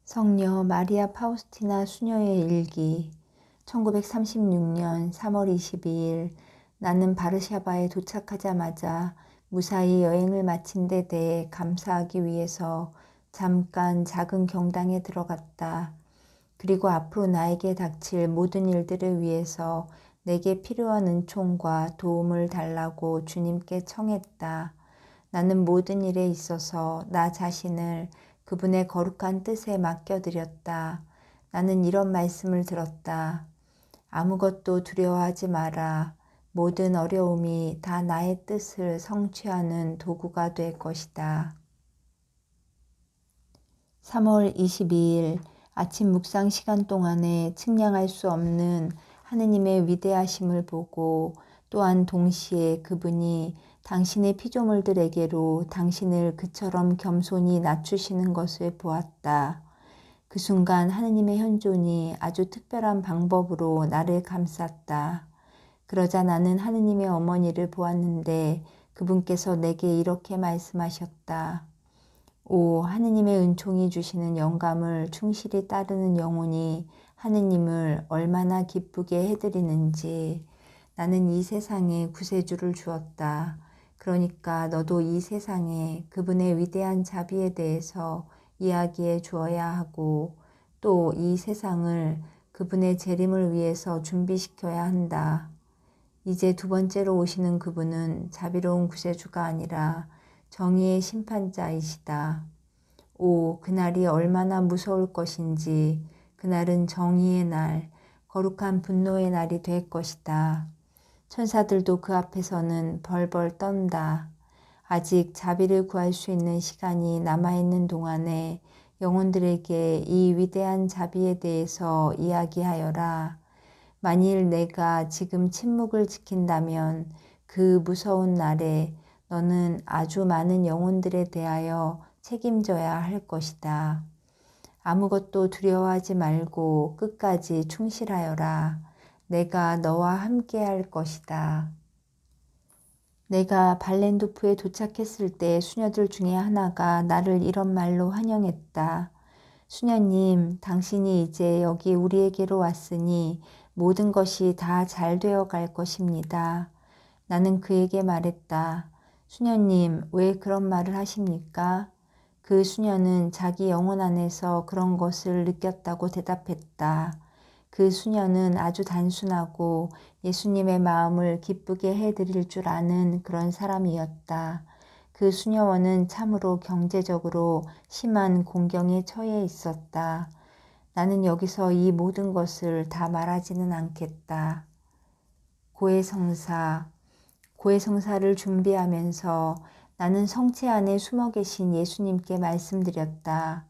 성녀 마리아 파우스티나 수녀의 일기 1936년 3월 22일 나는 바르샤바에 도착하자마자 무사히 여행을 마친 데 대해 감사하기 위해서 잠깐 작은 경당에 들어갔다. 그리고 앞으로 나에게 닥칠 모든 일들을 위해서 내게 필요한 은총과 도움을 달라고 주님께 청했다. 나는 모든 일에 있어서 나 자신을 그분의 거룩한 뜻에 맡겨드렸다. 나는 이런 말씀을 들었다. 아무것도 두려워하지 마라. 모든 어려움이 다 나의 뜻을 성취하는 도구가 될 것이다. 3월 22일 아침 묵상 시간 동안에 측량할 수 없는 하느님의 위대하심을 보고 또한 동시에 그분이 당신의 피조물들에게로 당신을 그처럼 겸손히 낮추시는 것을 보았다. 그 순간 하느님의 현존이 아주 특별한 방법으로 나를 감쌌다. 그러자 나는 하느님의 어머니를 보았는데 그분께서 내게 이렇게 말씀하셨다. 오, 하느님의 은총이 주시는 영감을 충실히 따르는 영혼이 하느님을 얼마나 기쁘게 해드리는지. 나는 이 세상에 구세주를 주었다. 그러니까 너도 이 세상에 그분의 위대한 자비에 대해서 이야기해 주어야 하고 또 이 세상을 그분의 재림을 위해서 준비시켜야 한다. 이제 두 번째로 오시는 그분은 자비로운 구세주가 아니라 정의의 심판자이시다. 오, 그날이 얼마나 무서울 것인지. 그날은 정의의 날, 거룩한 분노의 날이 될 것이다. 천사들도 그 앞에서는 벌벌 떤다. 아직 자비를 구할 수 있는 시간이 남아있는 동안에 영혼들에게 이 위대한 자비에 대해서 이야기하여라. 만일 내가 지금 침묵을 지킨다면 그 무서운 날에 너는 아주 많은 영혼들에 대하여 책임져야 할 것이다. 아무것도 두려워하지 말고 끝까지 충실하여라. 내가 너와 함께 할 것이다. 내가 발렌도프에 도착했을 때 수녀들 중에 하나가 나를 이런 말로 환영했다. 수녀님, 당신이 이제 여기 우리에게로 왔으니 모든 것이 다 잘 되어 갈 것입니다. 나는 그에게 말했다. 수녀님, 왜 그런 말을 하십니까? 그 수녀는 자기 영혼 안에서 그런 것을 느꼈다고 대답했다. 그 수녀는 아주 단순하고 예수님의 마음을 기쁘게 해드릴 줄 아는 그런 사람이었다. 그 수녀원은 참으로 경제적으로 심한 공경에 처해 있었다. 나는 여기서 이 모든 것을 다 말하지는 않겠다. 고해성사를 준비하면서 나는 성체 안에 숨어 계신 예수님께 말씀드렸다.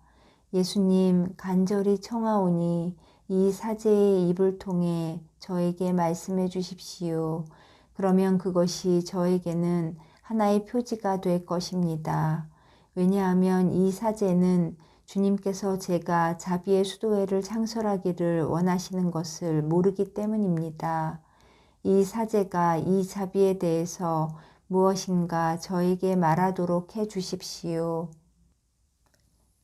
예수님, 간절히 청하오니 이 사제의 입을 통해 저에게 말씀해 주십시오. 그러면 그것이 저에게는 하나의 표지가 될 것입니다. 왜냐하면 이 사제는 주님께서 제가 자비의 수도회를 창설하기를 원하시는 것을 모르기 때문입니다. 이 사제가 이 자비에 대해서 무엇인가 저에게 말하도록 해 주십시오.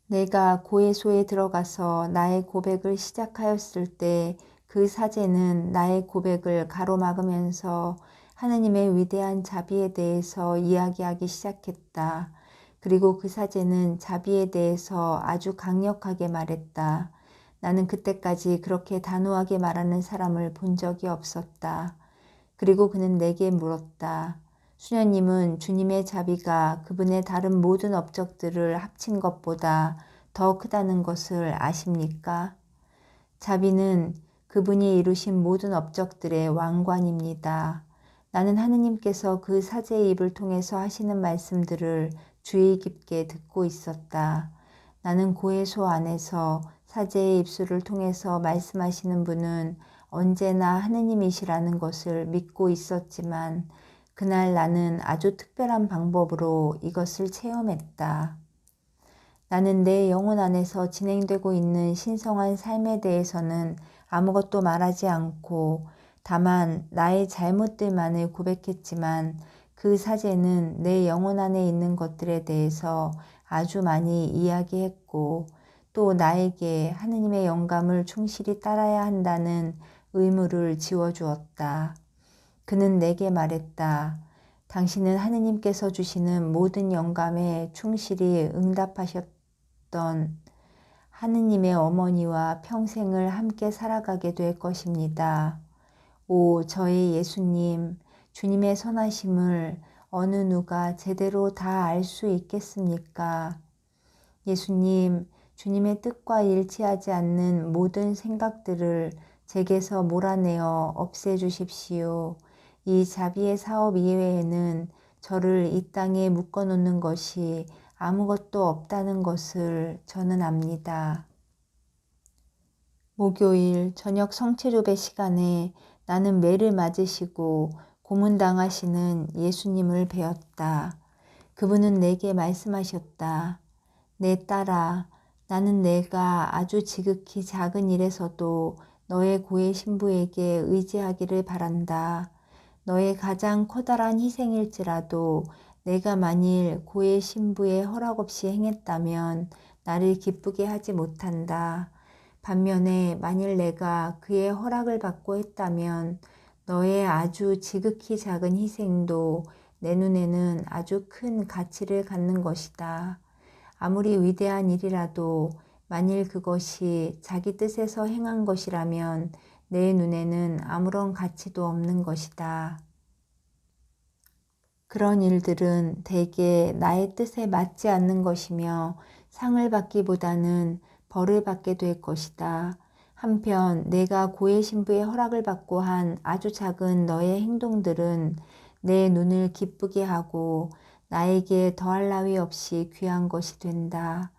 내가 고해소에 들어가서 나의 고백을 시작하였을 때 그 사제는 나의 고백을 가로막으면서 하느님의 위대한 자비에 대해서 이야기하기 시작했다. 그리고 그 사제는 자비에 대해서 아주 강력하게 말했다. 나는 그때까지 그렇게 단호하게 말하는 사람을 본 적이 없었다. 그리고 그는 내게 물었다. 수녀님은 주님의 자비가 그분의 다른 모든 업적들을 합친 것보다 더 크다는 것을 아십니까? 자비는 그분이 이루신 모든 업적들의 왕관입니다. 나는 하느님께서 그 사제의 입을 통해서 하시는 말씀들을 주의 깊게 듣고 있었다. 나는 고해소 안에서 사제의 입술을 통해서 말씀하시는 분은 언제나 하느님이시라는 것을 믿고 있었지만 그날 나는 아주 특별한 방법으로 이것을 체험했다. 나는 내 영혼 안에서 진행되고 있는 신성한 삶에 대해서는 아무것도 말하지 않고 다만 나의 잘못들만을 고백했지만 그 사제는 내 영혼 안에 있는 것들에 대해서 아주 많이 이야기했고 또 나에게 하느님의 영감을 충실히 따라야 한다는 의무를 지워주었다. 그는 내게 말했다. 당신은 하느님께서 주시는 모든 영감에 충실히 응답하셨던 하느님의 어머니와 평생을 함께 살아가게 될 것입니다. 오, 저의 예수님, 주님의 선하심을 어느 누가 제대로 다 알 수 있겠습니까? 예수님, 주님의 뜻과 일치하지 않는 모든 생각들을 제게서 몰아내어 없애주십시오. 이 자비의 사업 이외에는 저를 이 땅에 묶어놓는 것이 아무것도 없다는 것을 저는 압니다. 목요일 저녁 성체조배 시간에 나는 매를 맞으시고 고문당하시는 예수님을 배웠다. 그분은 내게 말씀하셨다. 내 딸아, 나는 내가 아주 지극히 작은 일에서도 너의 고해 신부에게 의지하기를 바란다. 너의 가장 커다란 희생일지라도 내가 만일 고해 신부의 허락 없이 행했다면 나를 기쁘게 하지 못한다. 반면에 만일 내가 그의 허락을 받고 했다면 너의 아주 지극히 작은 희생도 내 눈에는 아주 큰 가치를 갖는 것이다. 아무리 위대한 일이라도 만일 그것이 자기 뜻에서 행한 것이라면 내 눈에는 아무런 가치도 없는 것이다. 그런 일들은 대개 나의 뜻에 맞지 않는 것이며 상을 받기보다는 벌을 받게 될 것이다. 한편 내가 고해 신부의 허락을 받고 한 아주 작은 너의 행동들은 내 눈을 기쁘게 하고 나에게 더할 나위 없이 귀한 것이 된다.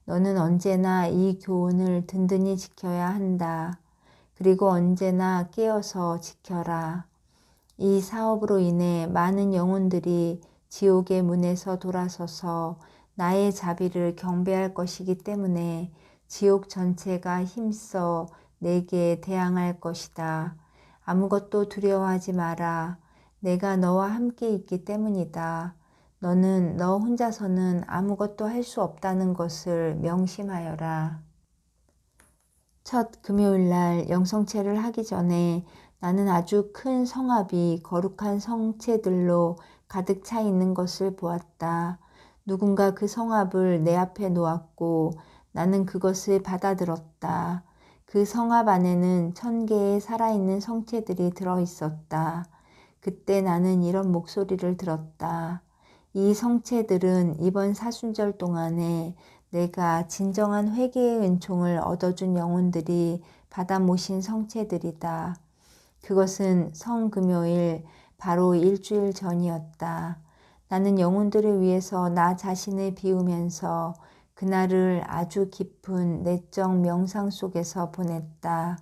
너는 언제나 이 교훈을 든든히 지켜야 한다. 그리고 언제나 깨어서 지켜라. 이 사업으로 인해 많은 영혼들이 지옥의 문에서 돌아서서 나의 자비를 경배할 것이기 때문에 지옥 전체가 힘써 내게 대항할 것이다. 아무것도 두려워하지 마라. 내가 너와 함께 있기 때문이다. 너는 너 혼자서는 아무것도 할 수 없다는 것을 명심하여라. 첫 금요일날 영성체를 하기 전에 나는 아주 큰 성읍이 거룩한 성체들로 가득 차 있는 것을 보았다. 누군가 그 성읍을 내 앞에 놓았고 나는 그것을 받아들었다. 그 성읍 안에는 1000개의 살아있는 성체들이 들어있었다. 그때 나는 이런 목소리를 들었다. 이 성체들은 이번 사순절 동안에 내가 진정한 회개의 은총을 얻어준 영혼들이 받아 모신 성체들이다. 그것은 성금요일 바로 일주일 전이었다. 나는 영혼들을 위해서 나 자신을 비우면서 그날을 아주 깊은 내적 명상 속에서 보냈다.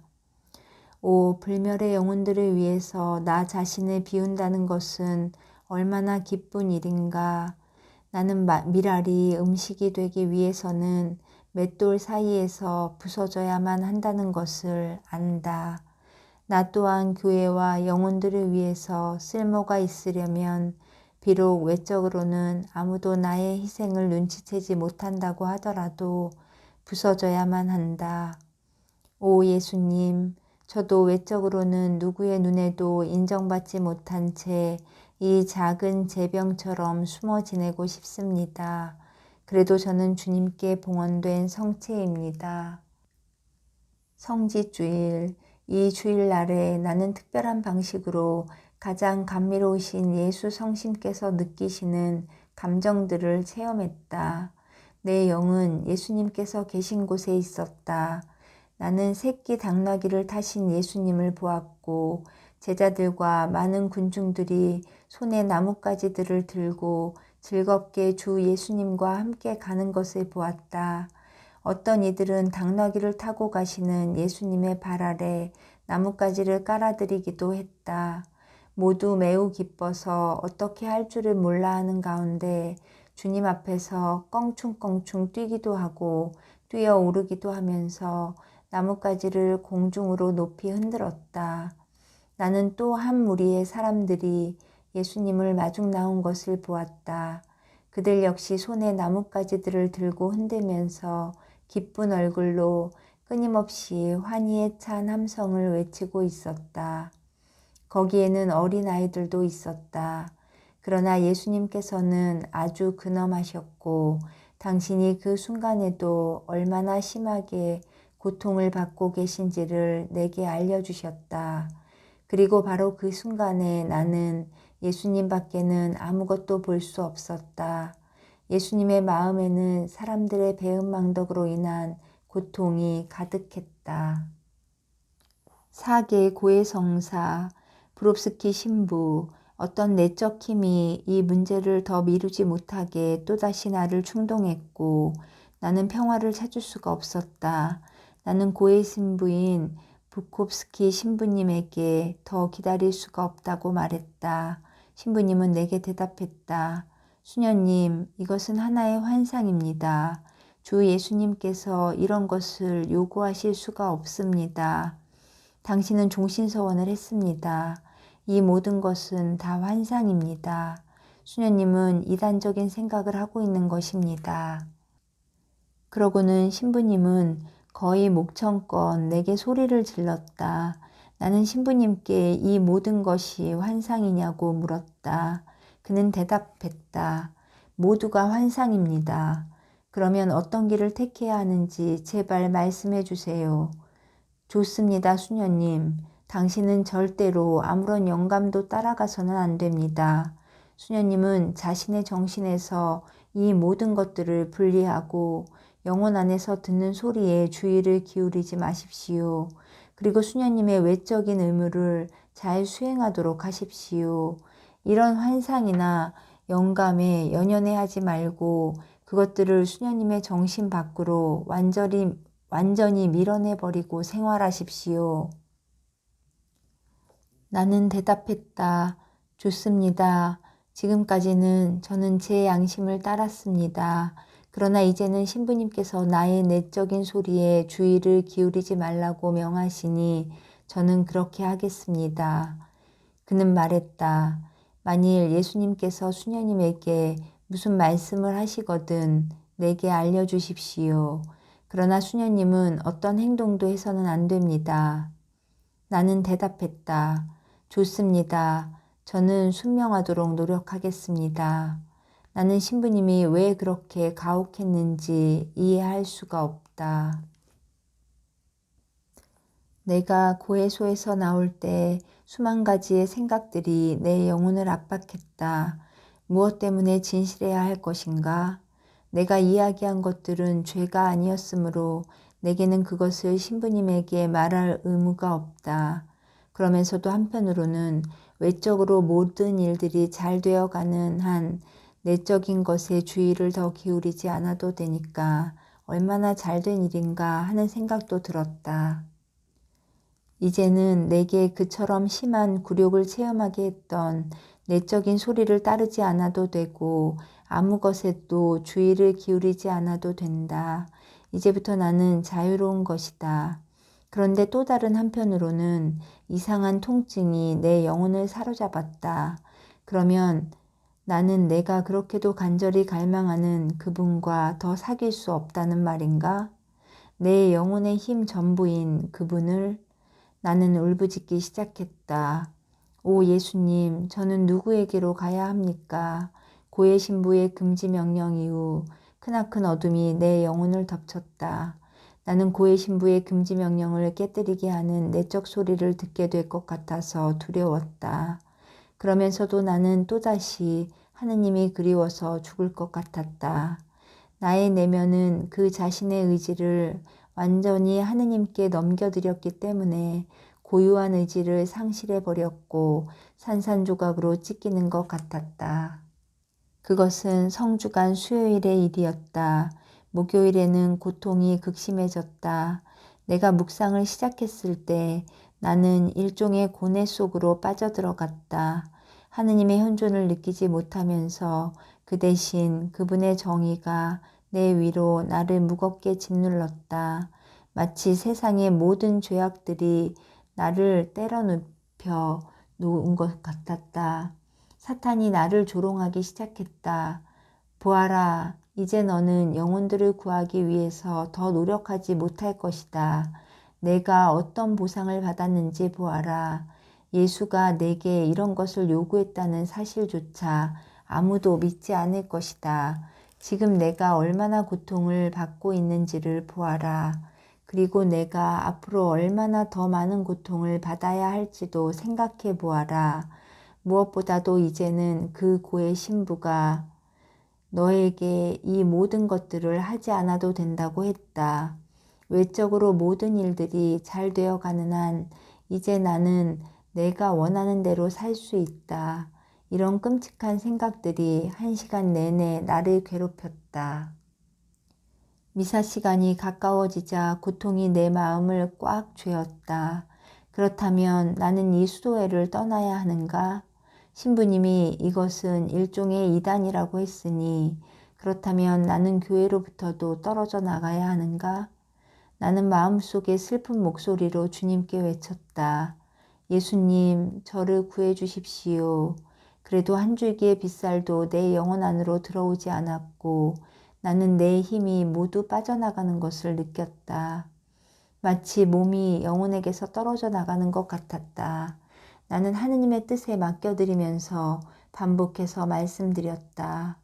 오, 불멸의 영혼들을 위해서 나 자신을 비운다는 것은 얼마나 기쁜 일인가. 나는 미랄이 음식이 되기 위해서는 맷돌 사이에서 부서져야만 한다는 것을 안다. 나 또한 교회와 영혼들을 위해서 쓸모가 있으려면 비록 외적으로는 아무도 나의 희생을 눈치채지 못한다고 하더라도 부서져야만 한다. 오 예수님, 저도 외적으로는 누구의 눈에도 인정받지 못한 채 이 작은 제병처럼 숨어 지내고 싶습니다. 그래도 저는 주님께 봉헌된 성체입니다. 성지주일, 이 주일날에 나는 특별한 방식으로 가장 감미로우신 예수 성심께서 느끼시는 감정들을 체험했다. 내 영은 예수님께서 계신 곳에 있었다. 나는 새끼 당나귀를 타신 예수님을 보았고 제자들과 많은 군중들이 손에 나뭇가지들을 들고 즐겁게 주 예수님과 함께 가는 것을 보았다. 어떤 이들은 당나귀를 타고 가시는 예수님의 발 아래 나뭇가지를 깔아드리기도 했다. 모두 매우 기뻐서 어떻게 할 줄을 몰라 하는 가운데 주님 앞에서 껑충껑충 뛰기도 하고 뛰어오르기도 하면서 나뭇가지를 공중으로 높이 흔들었다. 나는 또 한 무리의 사람들이 예수님을 마중 나온 것을 보았다. 그들 역시 손에 나뭇가지들을 들고 흔들면서 기쁜 얼굴로 끊임없이 환희에 찬 함성을 외치고 있었다. 거기에는 어린아이들도 있었다. 그러나 예수님께서는 아주 근엄하셨고 당신이 그 순간에도 얼마나 심하게 고통을 받고 계신지를 내게 알려주셨다. 그리고 바로 그 순간에 나는 예수님 밖에는 아무것도 볼 수 없었다. 예수님의 마음에는 사람들의 배은망덕으로 인한 고통이 가득했다. 사계 고해성사, 브롭스키 신부, 어떤 내적 힘이 이 문제를 더 미루지 못하게 또다시 나를 충동했고 나는 평화를 찾을 수가 없었다. 나는 고해 신부인 부콥스키 신부님에게 더 기다릴 수가 없다고 말했다. 신부님은 내게 대답했다. 수녀님, 이것은 하나의 환상입니다. 주 예수님께서 이런 것을 요구하실 수가 없습니다. 당신은 종신서원을 했습니다. 이 모든 것은 다 환상입니다. 수녀님은 이단적인 생각을 하고 있는 것입니다. 그러고는 신부님은 거의 목청껏 내게 소리를 질렀다. 나는 신부님께 이 모든 것이 환상이냐고 물었다. 그는 대답했다. 모두가 환상입니다. 그러면 어떤 길을 택해야 하는지 제발 말씀해 주세요. 좋습니다, 수녀님. 당신은 절대로 아무런 영감도 따라가서는 안 됩니다. 수녀님은 자신의 정신에서 이 모든 것들을 분리하고 영혼 안에서 듣는 소리에 주의를 기울이지 마십시오. 그리고 수녀님의 외적인 의무를 잘 수행하도록 하십시오. 이런 환상이나 영감에 연연해하지 말고 그것들을 수녀님의 정신 밖으로 완전히 밀어내버리고 생활하십시오. 나는 대답했다. 좋습니다. 지금까지는 저는 제 양심을 따랐습니다. 그러나 이제는 신부님께서 나의 내적인 소리에 주의를 기울이지 말라고 명하시니 저는 그렇게 하겠습니다. 그는 말했다. 만일 예수님께서 수녀님에게 무슨 말씀을 하시거든 내게 알려주십시오. 그러나 수녀님은 어떤 행동도 해서는 안 됩니다. 나는 대답했다. 좋습니다. 저는 순명하도록 노력하겠습니다. 나는 신부님이 왜 그렇게 가혹했는지 이해할 수가 없다. 내가 고해소에서 나올 때 수만 가지의 생각들이 내 영혼을 압박했다. 무엇 때문에 진실해야 할 것인가? 내가 이야기한 것들은 죄가 아니었으므로 내게는 그것을 신부님에게 말할 의무가 없다. 그러면서도 한편으로는 외적으로 모든 일들이 잘 되어가는 한 내적인 것에 주의를 더 기울이지 않아도 되니까 얼마나 잘된 일인가 하는 생각도 들었다. 이제는 내게 그처럼 심한 굴욕을 체험하게 했던 내적인 소리를 따르지 않아도 되고 아무 것에도 주의를 기울이지 않아도 된다. 이제부터 나는 자유로운 것이다. 그런데 또 다른 한편으로는 이상한 통증이 내 영혼을 사로잡았다. 그러면 나는 내가 그렇게도 간절히 갈망하는 그분과 더 사귈 수 없다는 말인가? 내 영혼의 힘 전부인 그분을 나는 울부짖기 시작했다. 오 예수님, 저는 누구에게로 가야 합니까? 고해 신부의 금지 명령 이후 크나큰 어둠이 내 영혼을 덮쳤다. 나는 고해 신부의 금지 명령을 깨뜨리게 하는 내적 소리를 듣게 될 것 같아서 두려웠다. 그러면서도 나는 또다시 하느님이 그리워서 죽을 것 같았다. 나의 내면은 그 자신의 의지를 완전히 하느님께 넘겨드렸기 때문에 고유한 의지를 상실해버렸고 산산조각으로 찢기는 것 같았다. 그것은 성주간 수요일의 일이었다. 목요일에는 고통이 극심해졌다. 내가 묵상을 시작했을 때 나는 일종의 고뇌 속으로 빠져들어갔다. 하느님의 현존을 느끼지 못하면서 그 대신 그분의 정의가 내 위로 나를 무겁게 짓눌렀다. 마치 세상의 모든 죄악들이 나를 때려눕혀 놓은 것 같았다. 사탄이 나를 조롱하기 시작했다. 보아라, 이제 너는 영혼들을 구하기 위해서 더 노력하지 못할 것이다. 내가 어떤 보상을 받았는지 보아라. 예수가 내게 이런 것을 요구했다는 사실조차 아무도 믿지 않을 것이다. 지금 내가 얼마나 고통을 받고 있는지를 보아라. 그리고 내가 앞으로 얼마나 더 많은 고통을 받아야 할지도 생각해 보아라. 무엇보다도 이제는 그 고의 신부가 너에게 이 모든 것들을 하지 않아도 된다고 했다. 외적으로 모든 일들이 잘 되어 가는 한 이제 나는 내가 원하는 대로 살 수 있다. 이런 끔찍한 생각들이 1시간 내내 나를 괴롭혔다. 미사 시간이 가까워지자 고통이 내 마음을 꽉 죄었다. 그렇다면 나는 이 수도회를 떠나야 하는가? 신부님이 이것은 일종의 이단이라고 했으니 그렇다면 나는 교회로부터도 떨어져 나가야 하는가? 나는 마음속에 슬픈 목소리로 주님께 외쳤다. 예수님, 저를 구해 주십시오. 그래도 한 줄기의 빗살도 내 영혼 안으로 들어오지 않았고 나는 내 힘이 모두 빠져나가는 것을 느꼈다. 마치 몸이 영혼에게서 떨어져 나가는 것 같았다. 나는 하느님의 뜻에 맡겨드리면서 반복해서 말씀드렸다.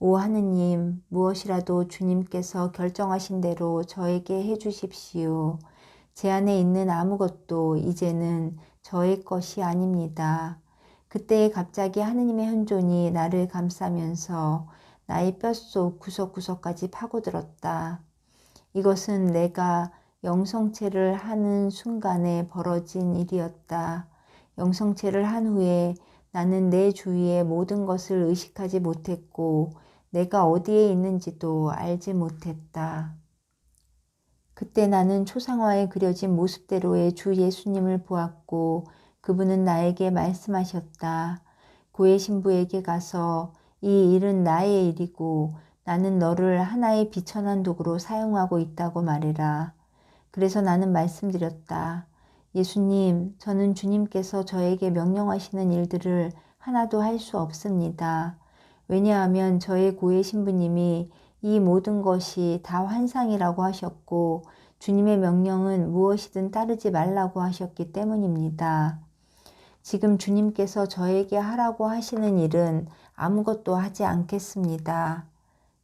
오 하느님, 무엇이라도 주님께서 결정하신 대로 저에게 해주십시오. 제 안에 있는 아무것도 이제는 저의 것이 아닙니다. 그때 갑자기 하느님의 현존이 나를 감싸면서 나의 뼛속 구석구석까지 파고들었다. 이것은 내가 영성체를 하는 순간에 벌어진 일이었다. 영성체를 한 후에 나는 내 주위의 모든 것을 의식하지 못했고 내가 어디에 있는지도 알지 못했다. 그때 나는 초상화에 그려진 모습대로의 주 예수님을 보았고 그분은 나에게 말씀하셨다. 고해 신부에게 가서 이 일은 나의 일이고 나는 너를 하나의 비천한 도구로 사용하고 있다고 말해라. 그래서 나는 말씀드렸다. 예수님, 저는 주님께서 저에게 명령하시는 일들을 하나도 할 수 없습니다. 왜냐하면 저의 고해 신부님이 이 모든 것이 다 환상이라고 하셨고 주님의 명령은 무엇이든 따르지 말라고 하셨기 때문입니다. 지금 주님께서 저에게 하라고 하시는 일은 아무것도 하지 않겠습니다.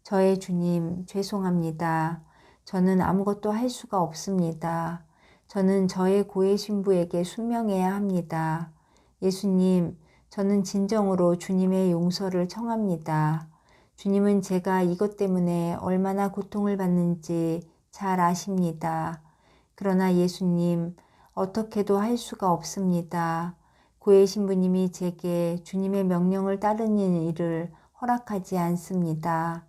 저의 주님, 죄송합니다. 저는 아무것도 할 수가 없습니다. 저는 저의 고해 신부에게 순명해야 합니다. 예수님, 저는 진정으로 주님의 용서를 청합니다. 주님은 제가 이것 때문에 얼마나 고통을 받는지 잘 아십니다. 그러나 예수님, 어떻게도 할 수가 없습니다. 고해 신부님이 제게 주님의 명령을 따르는 일을 허락하지 않습니다.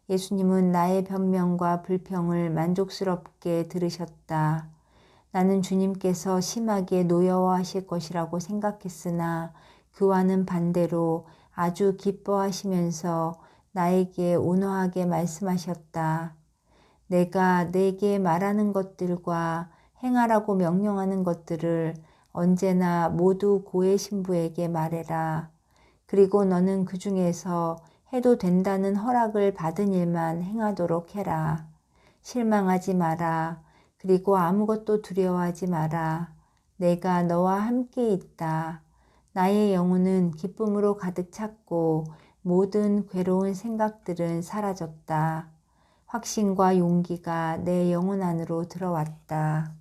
예수님은 나의 변명과 불평을 만족스럽게 들으셨다. 나는 주님께서 심하게 노여워하실 것이라고 생각했으나 그와는 반대로 아주 기뻐하시면서 나에게 온화하게 말씀하셨다. 내가 내게 말하는 것들과 행하라고 명령하는 것들을 언제나 모두 고해 신부에게 말해라. 그리고 너는 그 중에서 해도 된다는 허락을 받은 일만 행하도록 해라. 실망하지 마라. 그리고 아무것도 두려워하지 마라. 내가 너와 함께 있다. 나의 영혼은 기쁨으로 가득 찼고 모든 괴로운 생각들은 사라졌다. 확신과 용기가 내 영혼 안으로 들어왔다.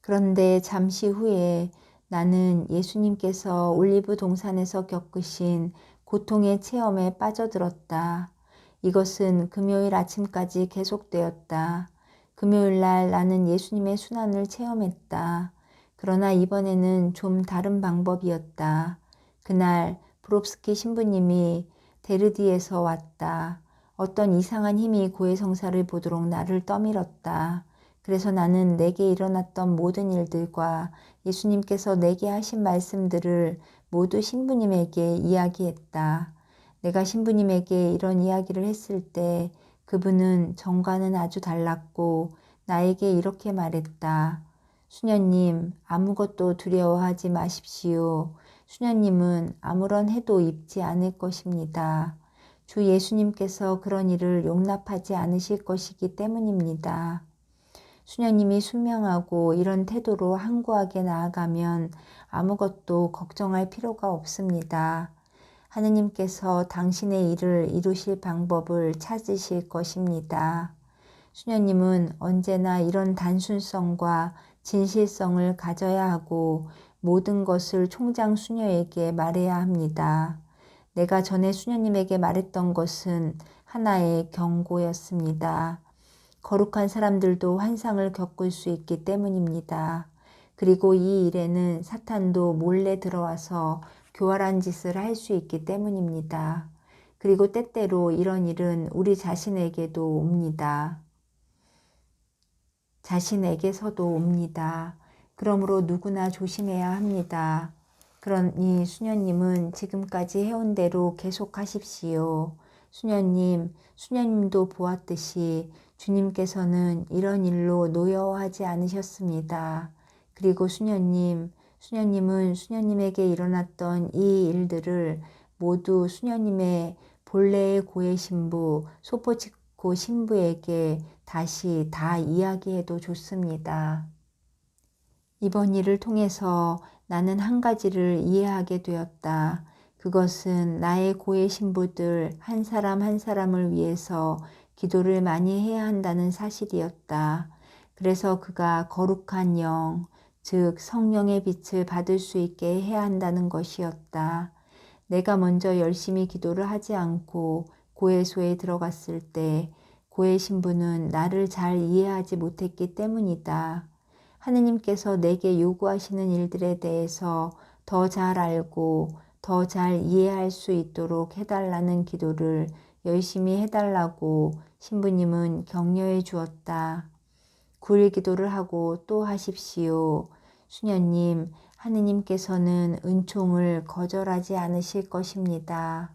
그런데 잠시 후에 나는 예수님께서 올리브 동산에서 겪으신 고통의 체험에 빠져들었다. 이것은 금요일 아침까지 계속되었다. 금요일 날 나는 예수님의 순환을 체험했다. 그러나 이번에는 좀 다른 방법이었다. 그날 브롭스키 신부님이 데르디에서 왔다. 어떤 이상한 힘이 고해성사를 보도록 나를 떠밀었다. 그래서 나는 내게 일어났던 모든 일들과 예수님께서 내게 하신 말씀들을 모두 신부님에게 이야기했다. 내가 신부님에게 이런 이야기를 했을 때 그분은 전과는 아주 달랐고 나에게 이렇게 말했다. 수녀님, 아무것도 두려워하지 마십시오. 수녀님은 아무런 해도 입지 않을 것입니다. 주 예수님께서 그런 일을 용납하지 않으실 것이기 때문입니다. 수녀님이 순명하고 이런 태도로 항구하게 나아가면 아무것도 걱정할 필요가 없습니다. 하느님께서 당신의 일을 이루실 방법을 찾으실 것입니다. 수녀님은 언제나 이런 단순성과 진실성을 가져야 하고 모든 것을 총장 수녀에게 말해야 합니다. 내가 전에 수녀님에게 말했던 것은 하나의 경고였습니다. 거룩한 사람들도 환상을 겪을 수 있기 때문입니다. 그리고 이 일에는 사탄도 몰래 들어와서 교활한 짓을 할 수 있기 때문입니다. 그리고 때때로 이런 일은 우리 자신에게도 옵니다. 자신에게서도 옵니다. 그러므로 누구나 조심해야 합니다. 그러니 수녀님은 지금까지 해온 대로 계속하십시오. 수녀님도 보았듯이 주님께서는 이런 일로 노여워하지 않으셨습니다. 그리고 수녀님은 수녀님에게 일어났던 이 일들을 모두 수녀님의 본래의 고해 신부 소포치코 신부에게 다시 다 이야기해도 좋습니다. 이번 일을 통해서 나는 한 가지를 이해하게 되었다. 그것은 나의 고해 신부들 한 사람 한 사람을 위해서 기도를 많이 해야 한다는 사실이었다. 그래서 그가 거룩한 영, 즉 성령의 빛을 받을 수 있게 해야 한다는 것이었다. 내가 먼저 열심히 기도를 하지 않고 고해소에 들어갔을 때 고해 신부는 나를 잘 이해하지 못했기 때문이다. 하느님께서 내게 요구하시는 일들에 대해서 더 잘 알고 더 잘 이해할 수 있도록 해달라는 기도를 열심히 해달라고 신부님은 격려해 주었다. 9일 기도를 하고 또 하십시오. 수녀님, 하느님께서는 은총을 거절하지 않으실 것입니다.